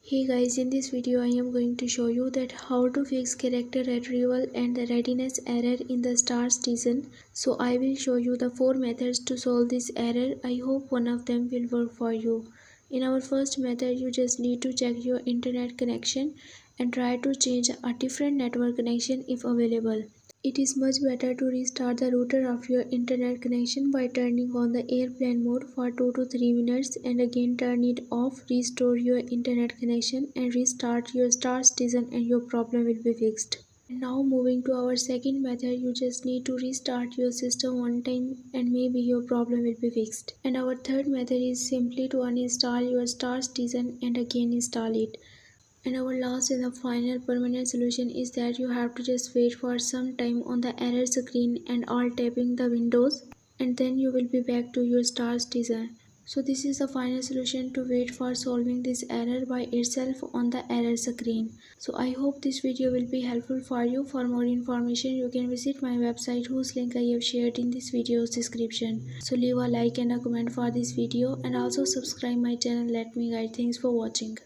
Hey guys, in this video I am going to show you that how to fix character retrieval and the readiness error in the star citizen. So I will show you the 4 methods to solve this error. I hope one of them will work for you. In our first method, you just need to check your internet connection and try to change a different network connection if available. It is much better to restart the router of your internet connection by turning on the airplane mode for 2 to 3 minutes and again turn it off, restore your internet connection and restart your star citizen and your problem will be fixed. Now moving to our second method, you just need to restart your system one time and maybe your problem will be fixed. And our third method is simply to uninstall your star citizen and again install it. And our last and the final permanent solution is that you have to just wait for some time on the error screen and alt tapping the windows and then you will be back to your star citizen. So this is the final solution to wait for solving this error by itself on the error screen. So I hope this video will be helpful for you. For more information you can visit my website whose link I have shared in this video's description. So leave a like and a comment for this video and also subscribe my channel. Let me guide. Thanks for watching.